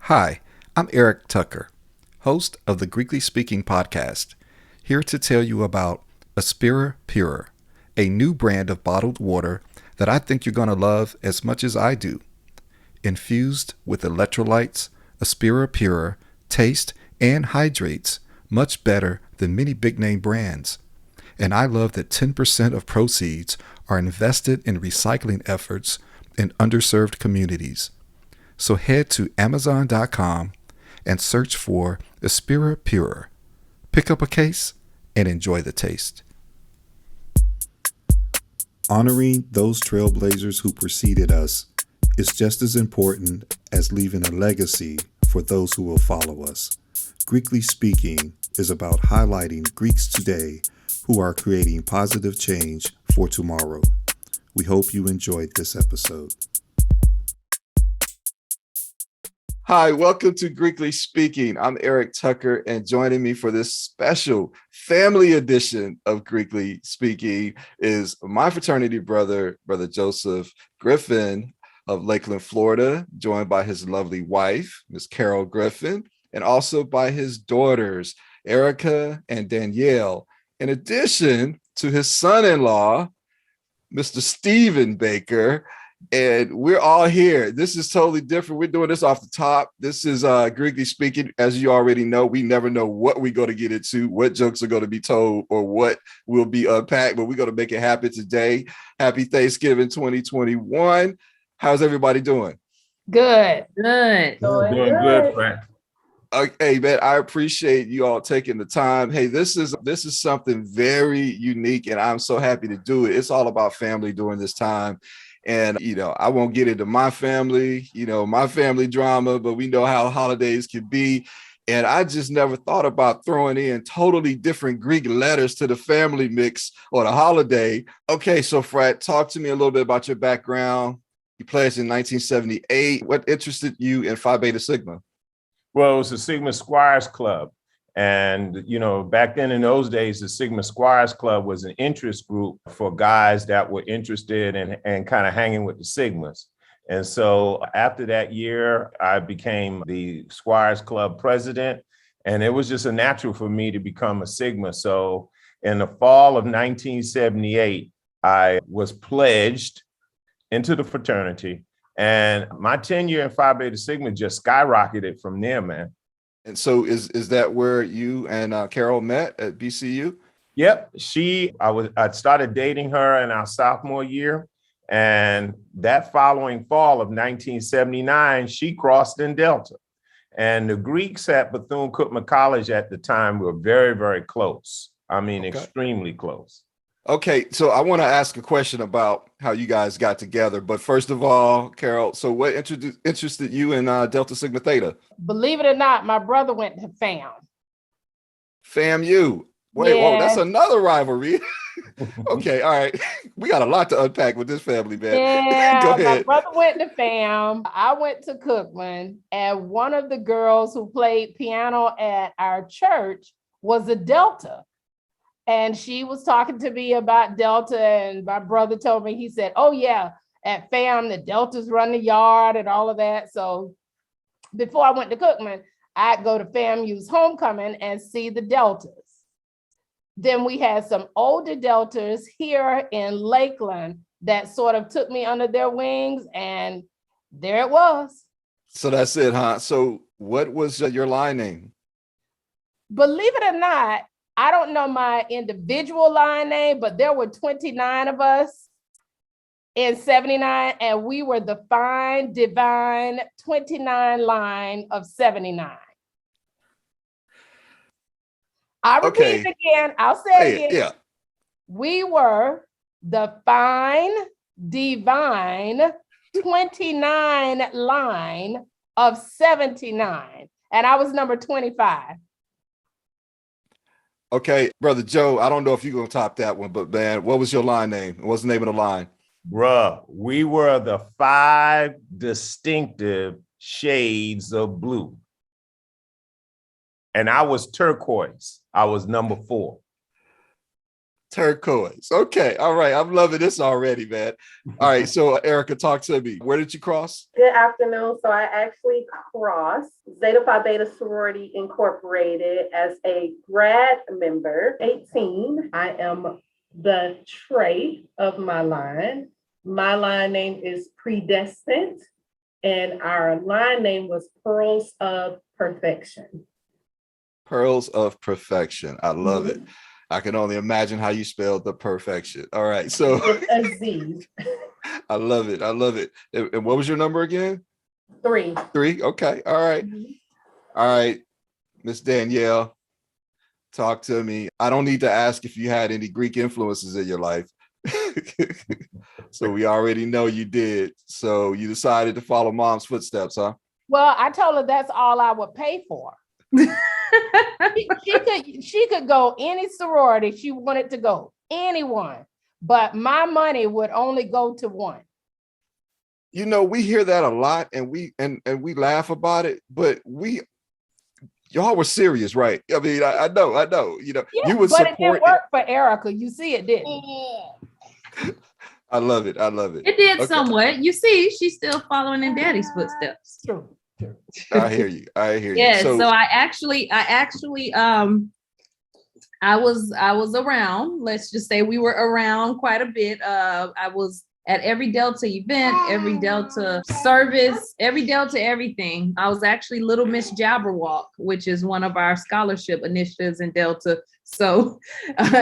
Hi, I'm Eric Tucker, host of the Greekly Speaking podcast, here to tell you about Aspira Pure, a new brand of bottled water that I think you're going to love as much as I do. Infused with electrolytes, Aspira Pure tastes and hydrates much better than many big-name brands. And I love that 10% of proceeds are invested in recycling efforts in underserved communities. So head to Amazon.com and search for Aspira Pure. Pick up a case and enjoy the taste. Honoring those trailblazers who preceded us is just as important as leaving a legacy for those who will follow us. Greekly Speaking is about highlighting Greeks today who are creating positive change for tomorrow. We hope you enjoyed this episode. Hi, welcome to Greekly Speaking. I'm Eric Tucker, and joining me for this special family edition of Greekly Speaking is my fraternity brother, Brother Joseph Griffin of Lakeland, Florida, joined by his lovely wife, Miss Carol Griffin, and also by his daughters, Erica and Danielle, in addition to his son-in-law, Mr. Stephen Baker. And we're all here. This is totally different. We're doing this off the top. This is Greekly Speaking. As you already know, we never know what we're going to get into, what jokes are going to be told, or what will be unpacked, but we're going to make it happen today. Happy Thanksgiving 2021. How's everybody doing? Good. Good. Doing good, Frank. Okay, man, I appreciate you all taking the time. Hey, this is something very unique, and I'm so happy to do it. It's all about family during this time. And, I won't get into my family, my family drama, but we know how holidays can be. And I just never thought about throwing in totally different Greek letters to the family mix on a holiday. Okay, so Fred, talk to me a little bit about your background. You pledged in 1978. What interested you in Phi Beta Sigma? Well, it was the Sigma Squires Club. And, back then in those days, the Sigma Squires Club was an interest group for guys that were interested in and kind of hanging with the Sigmas. And so after that year, I became the Squires Club president, and it was just a natural for me to become a Sigma. So in the fall of 1978, I was pledged into the fraternity, and my tenure in Phi Beta Sigma just skyrocketed from there, man. And so is that where you and Carol met at BCU? Yep. I started dating her in our sophomore year. And that following fall of 1979, she crossed in Delta. And the Greeks at Bethune-Cookman College at the time were very, very close. I mean, okay. Extremely close. Okay, so I want to ask a question about how you guys got together. But first of all, Carol, so what interested you in Delta Sigma Theta? Believe it or not, my brother went to FAM. FAMU. Wait, yeah. Whoa, that's another rivalry. Okay, all right. We got a lot to unpack with this family, man. Yeah, go ahead. My brother went to FAM. I went to Cookman, and one of the girls who played piano at our church was a Delta. And she was talking to me about Delta, and my brother told me, he said, oh yeah, at FAM, the Deltas run the yard and all of that. So before I went to Cookman, I'd go to FAMU's homecoming and see the Deltas. Then we had some older Deltas here in Lakeland that sort of took me under their wings, and there it was. So that's it, huh? So what was your line name? Believe it or not, I don't know my individual line name, but there were 29 of us in 79, and we were the fine, divine 29 line of 79. I repeat it again. I'll say it again. Yeah. We were the fine, divine 29 line of 79, and I was number 25. Okay, Brother Joe, I don't know if you're going to top that one, but man, what was your line name? What's the name of the line? Bruh, we were the 5 distinctive shades of blue. And I was turquoise. I was number 4. Turquoise. Okay. All right. I'm loving this already, man. All right. So Erica, talk to me. Where did you cross? Good afternoon. So I actually crossed Zeta Phi Beta Sorority Incorporated as a grad member, 18. I am the Trey of my line. My line name is Predestined, and our line name was Pearls of Perfection. Pearls of Perfection. I love it. I can only imagine how you spelled the perfection. All right. So With a Z. I love it. I love it. And what was your number again? 3. 3. Okay. All right. All right. Miss Danielle, talk to me. I don't need to ask if you had any Greek influences in your life. So we already know you did. So you decided to follow mom's footsteps, huh? Well, I told her that's all I would pay for. She could go any sorority she wanted to go, anyone, but my money would only go to one. You know, we hear that a lot and we laugh about it, but y'all were serious, right? I mean, I know, you know, Yeah, you would but support it didn't work for Erica. You see, it didn't. I love it. I love it. It did Okay. somewhat. You see, she's still following in daddy's footsteps. True. I hear you. I hear you. Yeah, so I actually I was around. Let's just say we were around quite a bit. I was at every Delta event, every Delta service, every Delta everything. I was actually Little Miss Jabberwock, which is one of our scholarship initiatives in Delta. So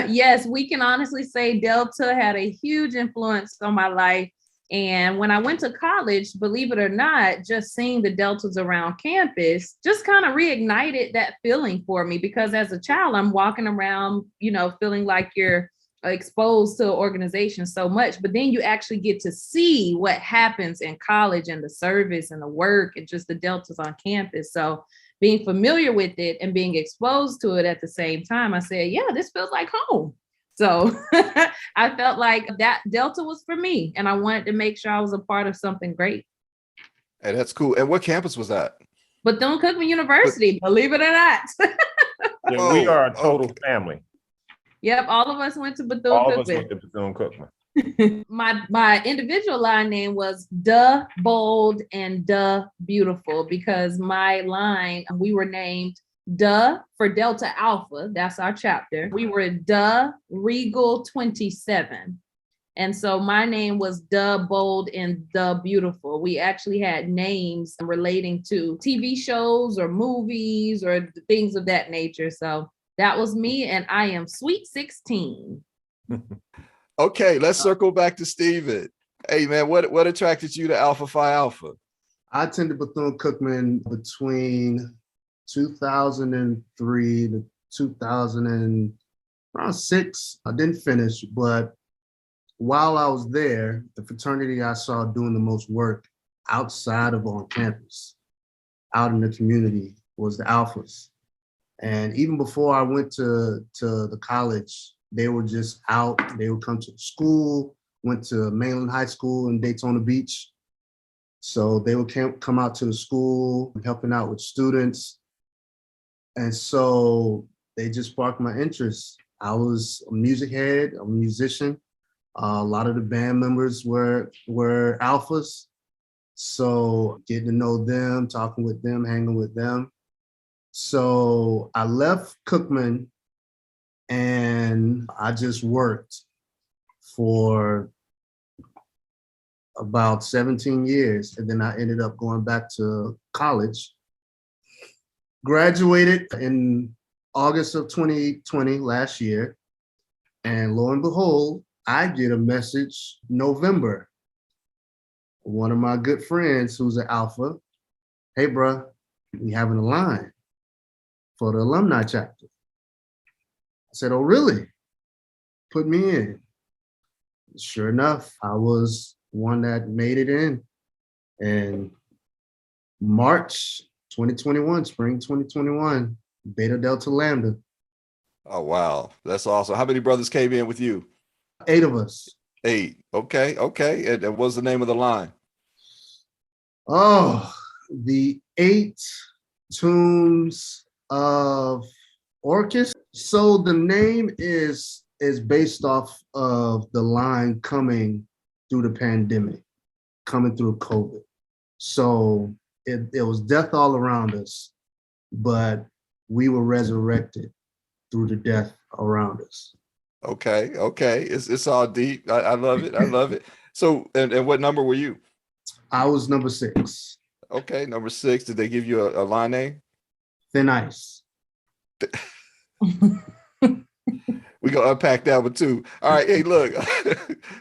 yes, we can honestly say Delta had a huge influence on my life. And when I went to college, believe it or not, just seeing the Deltas around campus just kind of reignited that feeling for me, because as a child, I'm walking around, you know, feeling like you're exposed to organization so much, but then you actually get to see what happens in college and the service and the work and just the Deltas on campus. So being familiar with it and being exposed to it at the same time, I said, yeah, this feels like home. So I felt like that Delta was for me, and I wanted to make sure I was a part of something great. Hey, that's cool. And what campus was that? Bethune-Cookman University, believe it or not. Yeah, we are a total family. Yep, all of us went to All of us Bethune-Cookman. went to Bethune-Cookman. My individual line name was Duh Bold and Duh Beautiful, because my line, we were named Duh for Delta Alpha. That's our chapter. We were Duh Regal 27. And so my name was Duh Bold and Duh Beautiful. We actually had names relating to TV shows or movies or things of that nature. So that was me, and I am Sweet 16. Okay, let's circle back to Steven. Hey man, what attracted you to Alpha Phi Alpha? I attended Bethune-Cookman between 2003 to 2006. I didn't finish, but while I was there, the fraternity I saw doing the most work outside of on campus, out in the community, was the Alphas. And even before I went to the college, they were just out. They would come to the school, went to Mainland High School in Daytona Beach. So they would come out to the school, helping out with students. And so they just sparked my interest. I was a music head, a musician. A lot of the band members were Alphas. So getting to know them, talking with them, hanging with them. So I left Cookman and I just worked for about 17 years. And then I ended up going back to college. Graduated in August of 2020, last year. And lo and behold, I get a message November. One of my good friends who's an Alpha, hey bro, we having a line for the alumni chapter. I said, oh really? Put me in. Sure enough, I was one that made it in. And March 2021, spring 2021, Beta Delta Lambda. Oh wow, that's awesome. How many brothers came in with you? 8 of us. 8. Okay. And what's the name of the line? Oh, the 8 Tunes of Orchis. So the name is is based off of the line coming through the pandemic, coming through COVID. So it was death all around us, but we were resurrected through the death around us. Okay. It's all deep. I love it. I love it. So, and what number were you? I was number 6. Okay, number 6. Did they give you a line name? Thin Ice. We gonna unpack that one too. All right, hey, look.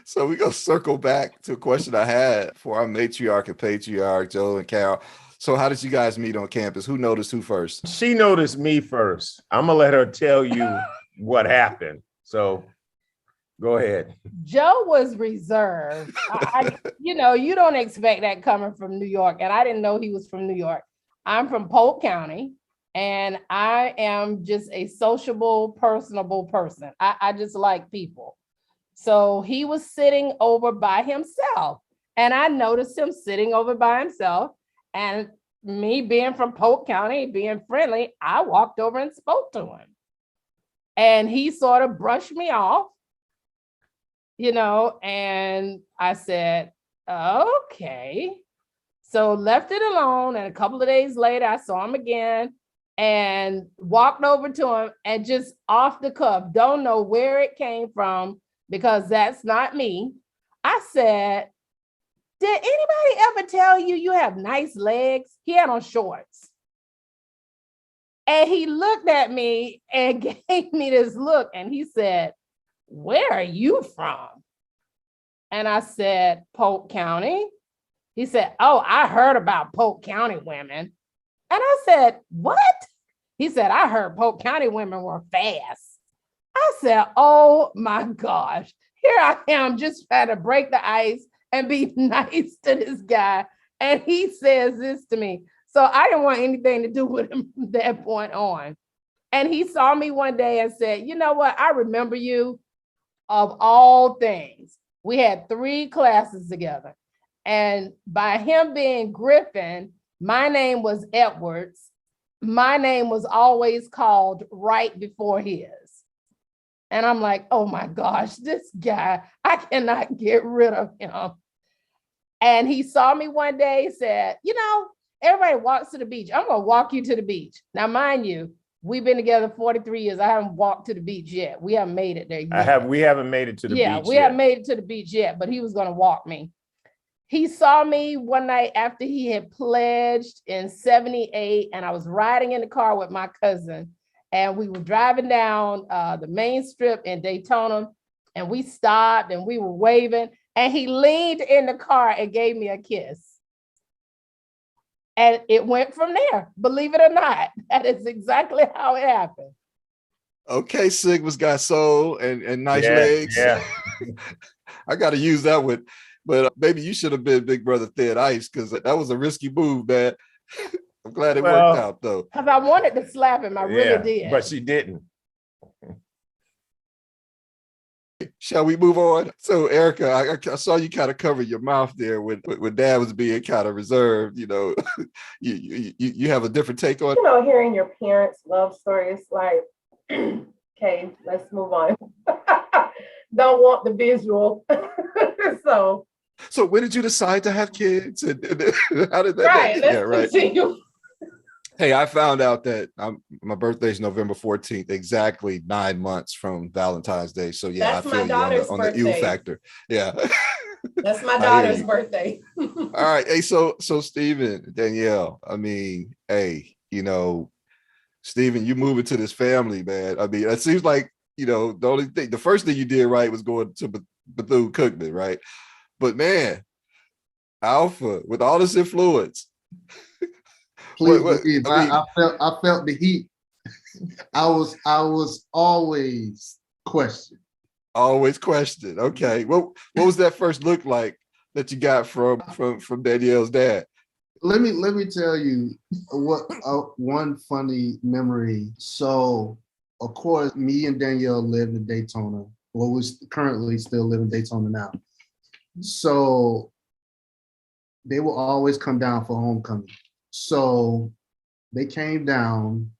So we gonna circle back to a question I had for our matriarch and patriarch, Joe and Carol. So how did you guys meet on campus? Who noticed who first? She noticed me first. I'm gonna let her tell you what happened. So go ahead. Joe was reserved. You don't expect that coming from New York, and I didn't know he was from New York. I'm from Polk County, and I am just a sociable, personable person. I just like people. So he was sitting over by himself, and I noticed him sitting over by himself. And me being from Polk County, being friendly, I walked over and spoke to him. And he sort of brushed me off, and I said, okay. So left it alone. And a couple of days later, I saw him again and walked over to him, and just off the cuff, don't know where it came from because that's not me. I said, did anybody ever tell you you have nice legs? He had on shorts. And he looked at me and gave me this look, and he said, where are you from? And I said, Polk County. He said, oh, I heard about Polk County women. And I said, what? He said, I heard Polk County women were fast. I said, oh my gosh, here I am just trying to break the ice and be nice to this guy. And he says this to me. So I didn't want anything to do with him from that point on. And he saw me one day and said, you know what? I remember you of all things. We had 3 classes together. And by him being Griffin, my name was Edwards. My name was always called right before his. And I'm like, oh my gosh, this guy, I cannot get rid of him. And he saw me one day, said, everybody walks to the beach. I'm going to walk you to the beach. Now, mind you, we've been together 43 years. I haven't walked to the beach yet. We haven't made it there yet. We haven't made it to the beach yet. Yeah, we haven't made it to the beach yet, but he was going to walk me. He saw me one night after he had pledged in 78, and I was riding in the car with my cousin, and we were driving down the main strip in Daytona, and we stopped and we were waving, and he leaned in the car and gave me a kiss. And it went from there, believe it or not. That is exactly how it happened. Okay, Sigma's got soul and nice legs. Yeah. I got to use that one. But maybe you should have been Big Brother Thin Ice, because that was a risky move, man. I'm glad it worked out, though. Because I wanted to slap him. I really did. But she didn't. Shall we move on? So, Erica, I saw you kind of cover your mouth there when Dad was being kind of reserved. You have a different take on it? Hearing your parents' love stories, like, okay, let's move on. Don't want the visual. So when did you decide to have kids? And how did that? Right, let's continue. Hey, I found out that my birthday is November 14th, exactly 9 months from Valentine's Day. So yeah, that's I feel you on the ewe factor. Yeah. That's my daughter's birthday. All right. Hey, so Stephen, Danielle, I mean, hey, Stephen, you moving to this family, man. I mean, it seems like, the first thing you did right was going to Bethune-Cookman, right? But man, Alpha, with all this influence. Please believe, I felt the heat. I was always questioned. Always questioned. Okay. What was that first look like that you got from Danielle's dad? Let me tell you what one funny memory. So of course, me and Danielle lived in Daytona. Well, we currently still live in Daytona now. So they will always come down for homecoming. So they came down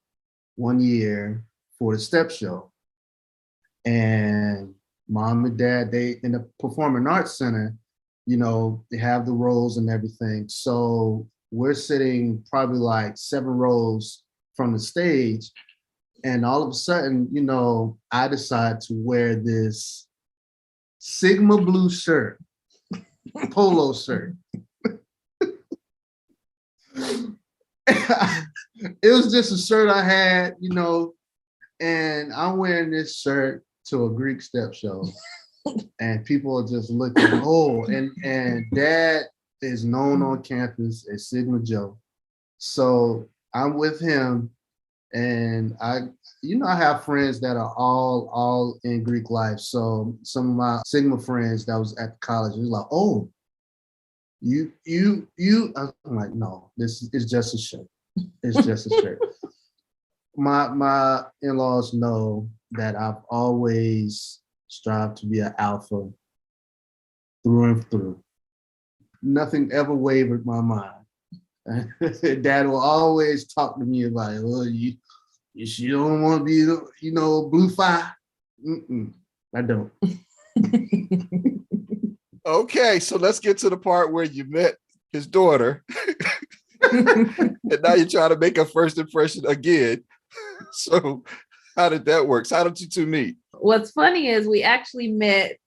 one year for the step show. And mom and dad, they in the Performing Arts Center, they have the roles and everything. So we're sitting probably like 7 rows from the stage. And all of a sudden, I decide to wear this Sigma blue shirt, polo shirt. It was just a shirt I had, and I'm wearing this shirt to a Greek step show. And people are just looking, and dad is known on campus as Sigma Joe. So I'm with him, and I have friends that are all in Greek life. So some of my Sigma friends that was at college was like, oh, you. I'm like, no, this is just a shirt. It's just a shirt. My in-laws know that I've always strived to be an alpha through and through. Nothing ever wavered my mind. Dad will always talk to me about, well, you don't want to be, blue fire. I don't. Okay, so let's get to the part where you met his daughter. And now you're trying to make a first impression again. So how did that work? How did you two meet? What's funny is we actually met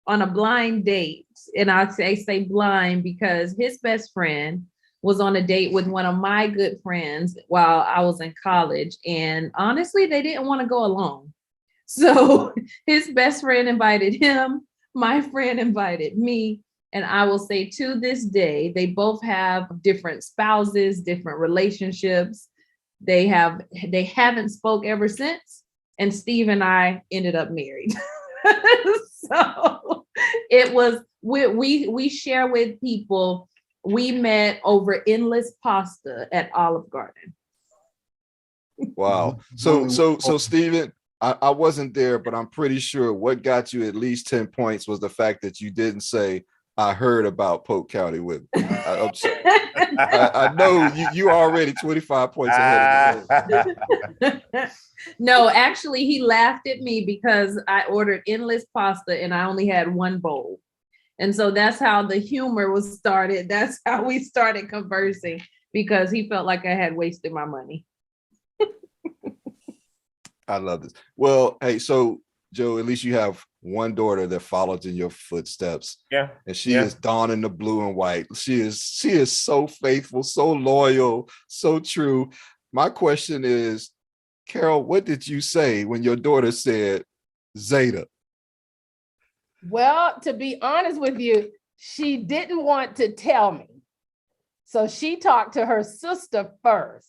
on a blind date. And I say blind because his best friend was on a date with one of my good friends while I was in college. And honestly, they didn't want to go alone. So his best friend invited him, my friend invited me. And I will say to this day, they both have different spouses, different relationships. They haven't spoke ever since. And Steve and I ended up married. So it was, we share with people, we met over endless pasta at Olive Garden. Wow. So Steven, I wasn't there, but I'm pretty sure what got you at least 10 points was the fact that you didn't say, I heard about Polk County with me. I know you already 25 points ahead of the No, actually, he laughed at me because I ordered endless pasta and I only had one bowl. And so that's how the humor was started. That's how we started conversing, because he felt like I had wasted my money. I love this. Well, hey, so Joe, at least you have one daughter that follows in your footsteps. Yeah. And she is donning the blue and white. She is so faithful, so loyal, so true. My question is, Carol, what did you say when your daughter said Zeta? Well, to be honest with you, she didn't want to tell me. So she talked to her sister first.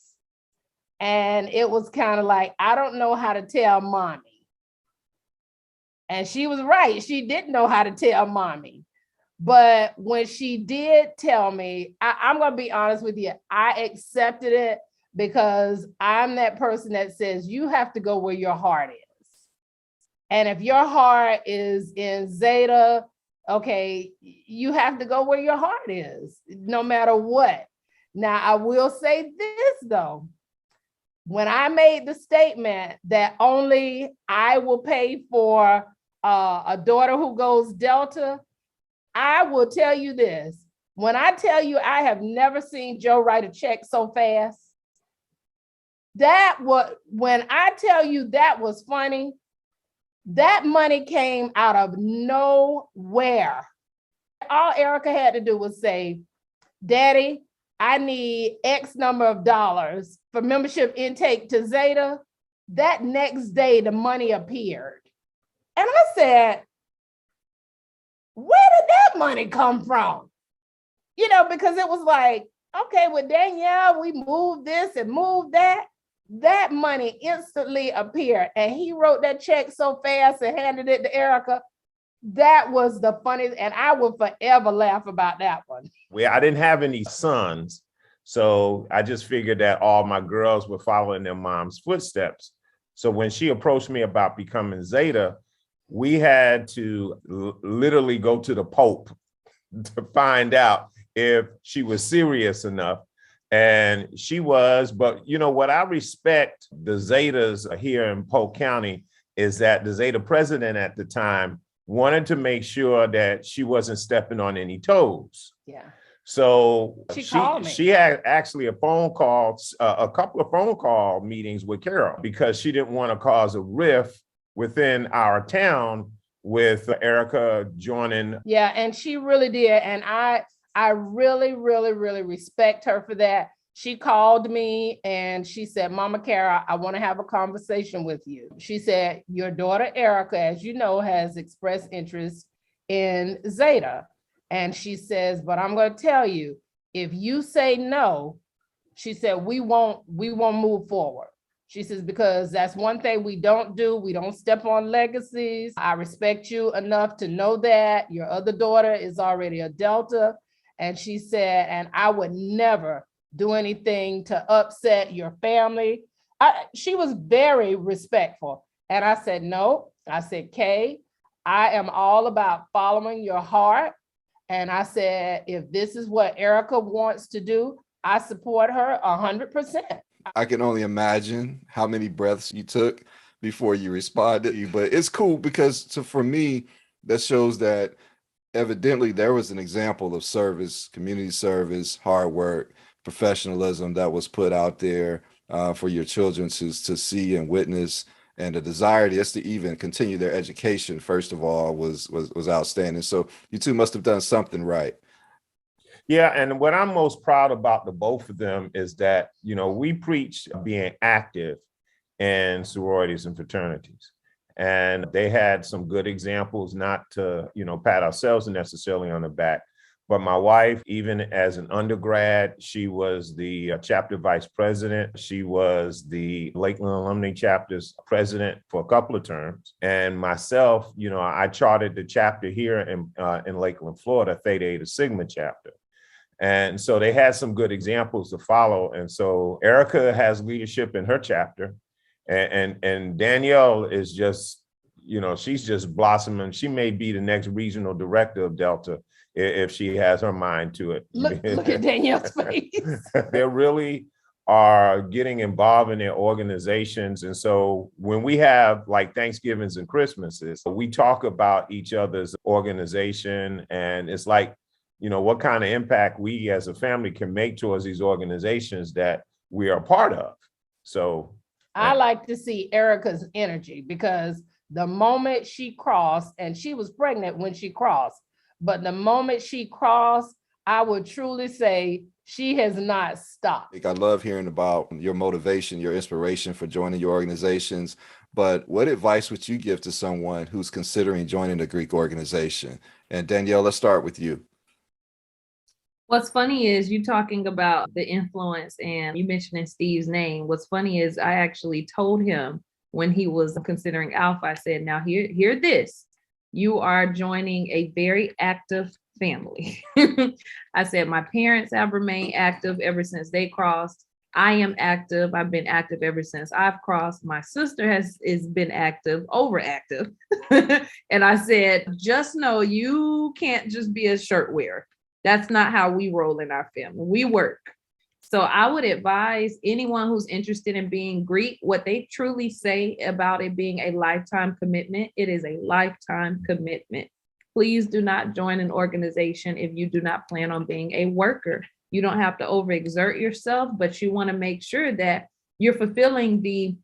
And it was kind of like, I don't know how to tell mommy. And she was right. She didn't know how to tell mommy. But when she did tell me, I'm going to be honest with you, I accepted it because I'm that person that says you have to go where your heart is. And if your heart is in Zeta, okay, you have to go where your heart is, no matter what. Now, I will say this, though. When I made the statement that only I will pay for a daughter who goes Delta, I will tell you this. When I tell you I have never seen Joe write a check so fast, when I tell you that was funny, that money came out of nowhere. All Erica had to do was say, Daddy, I need X number of dollars for membership intake to Zeta. That next day, the money appeared. And I said, where did that money come from? Because it was like, okay, with Danielle, we moved this and moved that. That money instantly appeared. And he wrote that check so fast and handed it to Erica. That was the funniest, and I will forever laugh about that one. Well, I didn't have any sons, so I just figured that all my girls were following their mom's footsteps. So when she approached me about becoming Zeta, we had to literally go to the Pope to find out if she was serious enough. And she was, but what I respect the Zetas here in Polk County is that the Zeta president at the time wanted to make sure that she wasn't stepping on any toes. Yeah. So Called me. she had actually a couple of phone call meetings with Carol because she didn't want to cause a rift within our town with Erica joining. Yeah, and she really did. And I really, really, really respect her for that. She called me and she said, Mama Cara, I want to have a conversation with you. She said, your daughter Erica, as you know, has expressed interest in Zeta. And she says, but I'm going to tell you, if you say no, she said, we won't move forward. She says, because that's one thing we don't do. We don't step on legacies. I respect you enough to know that your other daughter is already a Delta. And she said, and I would never do anything to upset your family. She was very respectful. And I said, no. I said, Kay, I am all about following your heart. And I said, if this is what Erica wants to do, I support her 100%. I can only imagine how many breaths you took before you responded. But it's cool because for me, that shows that evidently there was an example of service, community service, hard work, professionalism that was put out there for your children to see and witness. And the desire just to even continue their education, first of all, was outstanding. So you two must have done something right. Yeah, and what I'm most proud about the both of them is that, we preach being active in sororities and fraternities. And they had some good examples, not to, pat ourselves necessarily on the back. But my wife, even as an undergrad, she was the chapter vice president. She was the Lakeland Alumni Chapter's president for a couple of terms. And myself, I chartered the chapter here in Lakeland, Florida, Theta Eta Sigma chapter. And so they had some good examples to follow. And so Erica has leadership in her chapter. And Danielle is just, she's just blossoming. She may be the next regional director of Delta if she has her mind to it. Look at Danielle's face. They really are getting involved in their organizations. And so when we have like Thanksgivings and Christmases, we talk about each other's organization. And it's like, what kind of impact we as a family can make towards these organizations that we are a part of. So I like to see Erica's energy because the moment she crossed, and she was pregnant when she crossed, but the moment she crossed, I would truly say she has not stopped. I love hearing about your motivation, your inspiration for joining your organizations. But what advice would you give to someone who's considering joining a Greek organization? And Danielle, let's start with you. What's funny is you talking about the influence and you mentioning Steve's name. What's funny is I actually told him when he was considering Alpha, I said, now hear this. You are joining a very active family. I said, my parents have remained active ever since they crossed. I am active. I've been active ever since I've crossed. My sister has been active, overactive. And I said, just know you can't just be a shirt wearer. That's not how we roll in our family. We work. So I would advise anyone who's interested in being Greek, what they truly say about it being a lifetime commitment. It is a lifetime commitment. Please do not join an organization if you do not plan on being a worker. You don't have to overexert yourself, but you want to make sure that you're fulfilling the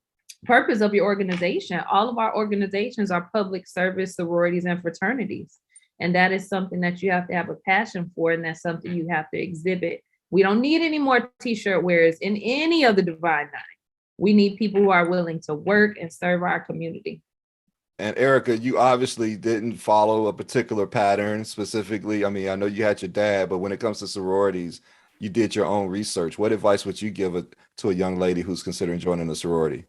purpose of your organization. All of our organizations are public service sororities and fraternities. And that is something that you have to have a passion for, and that's something you have to exhibit. We don't need any more t-shirt wearers in any of the Divine Nine. We need people who are willing to work and serve our community. And Erica, you obviously didn't follow a particular pattern specifically. I mean, I know you had your dad, but when it comes to sororities, you did your own research. What advice would you give to a young lady who's considering joining a sorority?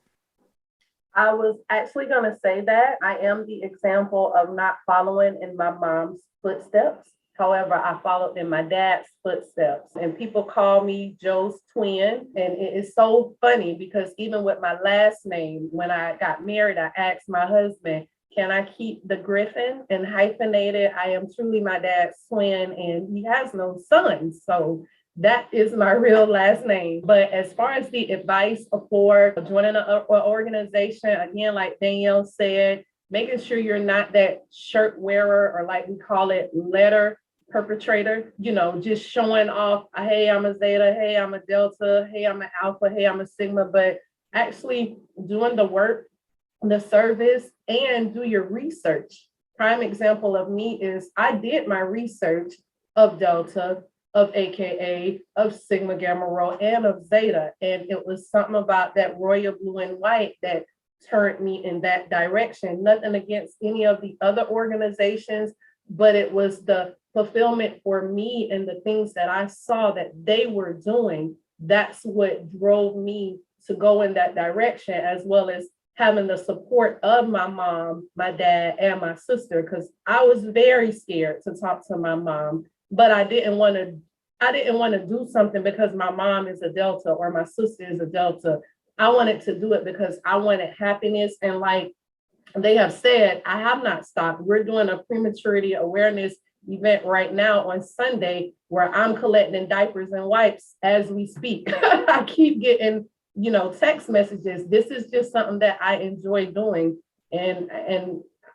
I was actually going to say that I am the example of not following in my mom's footsteps. However, I followed in my dad's footsteps, and people call me Joe's twin. And it is so funny because even with my last name, when I got married, I asked my husband, can I keep the Griffin and hyphenate it? I am truly my dad's twin, and he has no sons. So That is my real last name. But as far as the advice for joining an organization, again, like Danielle said, making sure you're not that shirt wearer, or like we call it, letter perpetrator, just showing off, hey, I'm a Zeta, hey, I'm a Delta, hey, I'm an Alpha, hey, I'm a Sigma, but actually doing the work, the service, and do your research. Prime example of me is I did my research of Delta, of AKA, of Sigma Gamma Rho, and of Zeta. And it was something about that royal blue and white that turned me in that direction. Nothing against any of the other organizations, but it was the fulfillment for me and the things that I saw that they were doing. That's what drove me to go in that direction, as well as having the support of my mom, my dad, and my sister, because I was very scared to talk to my mom, but I didn't want to do something because my mom is a Delta or my sister is a Delta. I wanted to do it because I wanted happiness. And like they have said, I have not stopped. We're doing a prematurity awareness event right now on Sunday where I'm collecting diapers and wipes as we speak. I keep getting, text messages. This is just something that I enjoy doing. And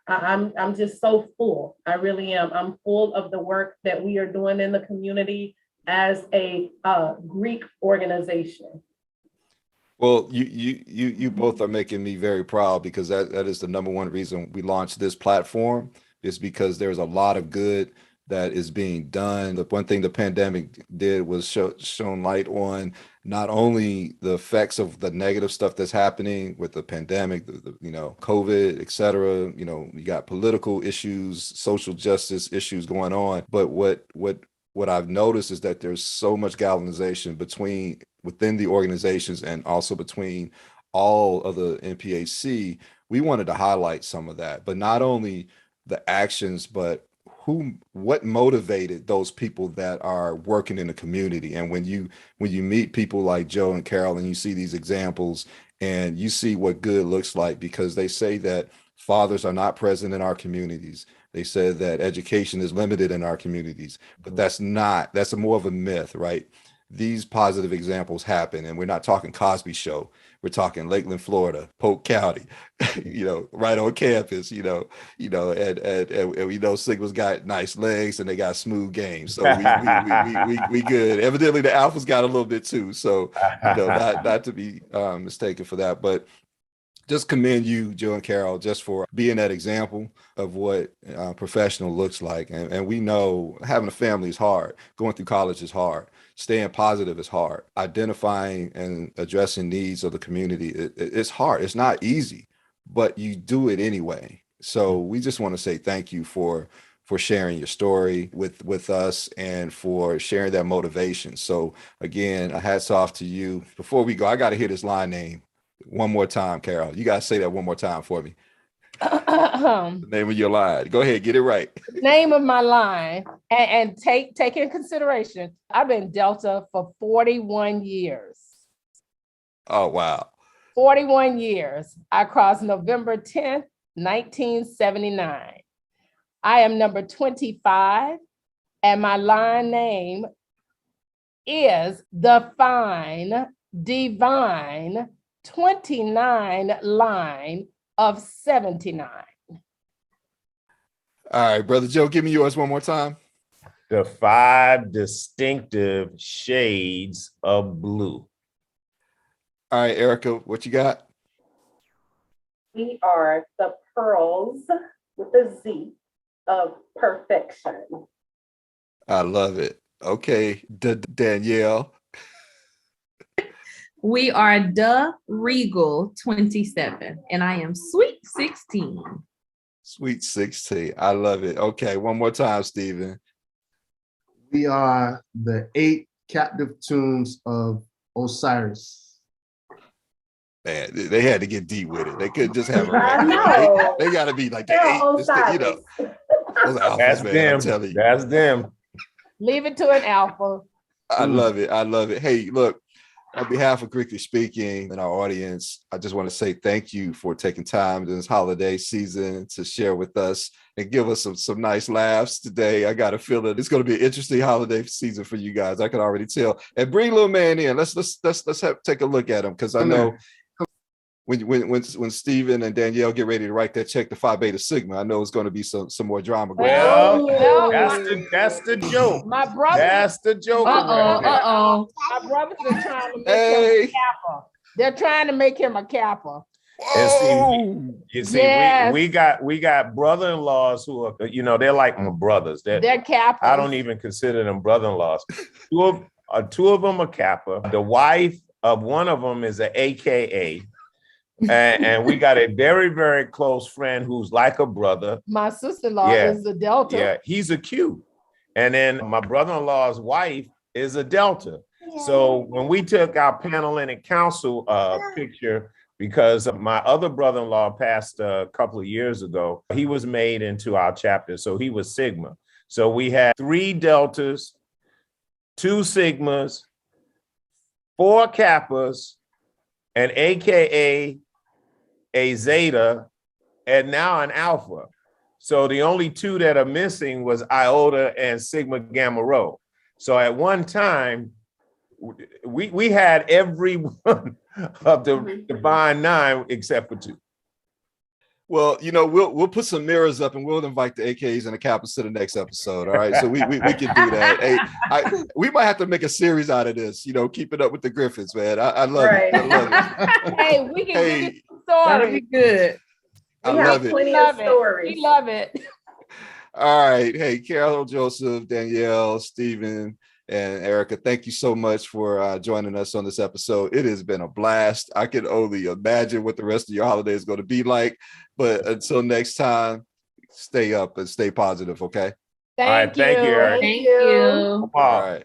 I'm just so full. I really am. I'm full of the work that we are doing in the community as a Greek organization. Well, you both are making me very proud, because that is the number one reason we launched this platform, is because there's a lot of good that is being done. The one thing the pandemic did was shone light on not only the effects of the negative stuff that's happening with the pandemic, COVID, et cetera. You got political issues, social justice issues going on. But what I've noticed is that there's so much galvanization within the organizations, and also between all of the NPAC. We wanted to highlight some of that, but not only the actions, but what motivated those people that are working in the community. And when you meet people like Joe and Carol, and you see these examples, and you see what good looks like, because they say that fathers are not present in our communities. They said that education is limited in our communities, but that's more of a myth, right? These positive examples happen, and we're not talking Cosby Show. We're talking Lakeland, Florida, Polk County, right on campus, and we know Sigma's got nice legs and they got smooth games. So we good. Evidently the Alphas got a little bit too. So, not to be mistaken for that, but just commend you, Joe and Carol, just for being that example of what professional looks like. And we know having a family is hard. Going through college is hard. Staying positive is hard. Identifying and addressing needs of the community, it's hard. It's not easy, but you do it anyway. So we just want to say thank you for sharing your story with us, and for sharing that motivation. So again, a hats off to you. Before we go, I got to hear this line name one more time, Carol. You got to say that one more time for me. The name of your line. Go ahead, get it right. Name of my line, and take in consideration, I've been Delta for 41 years. Oh, wow. 41 years. I crossed November 10th, 1979. I am number 25, and my line name is the fine, divine 29 line of 79. All right, Brother Joe, give me yours one more time. The 5 distinctive shades of blue. All right, Erica, what you got? We are the pearls with a Z of perfection. I love it. Okay, Danielle. We are the Regal 27, and I am Sweet 16. Sweet 16. I love it. Okay, one more time, Stephen. We are the 8 captive tombs of Osiris. Man, they had to get deep with it. They couldn't just have a I regular. know. They got to be like the They're 8. Osiris. Those alphas, That's man, them. I'm telling you. That's them. Leave it to an alpha. I love it. I love it. Hey, look, On behalf of Greekly Speaking and our audience, I just want to say thank you for taking time this holiday season to share with us and give us some nice laughs today. I got a feeling it's going to be an interesting holiday season for you guys. I can already tell. And bring little man in. Let's take a look at him, because I know when Stephen and Danielle get ready to write that check to Phi Beta Sigma, I know it's going to be some more drama going on. Well, that's the joke. My brother. That's the joke. Uh-oh. My brothers are trying to make him a Kappa. They're trying to make him a Kappa. And you see, Yes. we got brother-in-laws who are, they're like my brothers. They're Kappa. I don't even consider them brother-in-laws. Two of them are Kappa. The wife of one of them is an AKA. And we got a very, very close friend who's like a brother. My sister-in-law Yeah. is a Delta. Yeah, he's a Q. And then my brother-in-law's wife is a Delta. So when we took our Panhellenic Council picture, because my other brother-in-law passed a couple of years ago, he was made into our chapter. So he was Sigma. So we had 3 Deltas, 2 Sigmas, 4 Kappas, an AKA, a Zeta, and now an Alpha. So the only 2 that are missing was Iota and Sigma Gamma Rho. So at one time, we had every one of the Divine 9 except for 2. Well, we'll put some mirrors up and we'll invite the AKs and the Kappas to the next episode. All right. So we can do that. Hey, we might have to make a series out of this, keep it up with the Griffins, man. I love it. I love it. Hey, we can give you some That'll stories. be good. I We love have it. plenty We of love it. stories. We love it. All right. Hey, Carol, Joseph, Danielle, Stephen, and Erica, thank you so much for joining us on this episode. It has been a blast. I can only imagine what the rest of your holiday is going to be like. But until next time, stay up and stay positive, okay? Thank All right, thank you, Eric. Thank you. All right.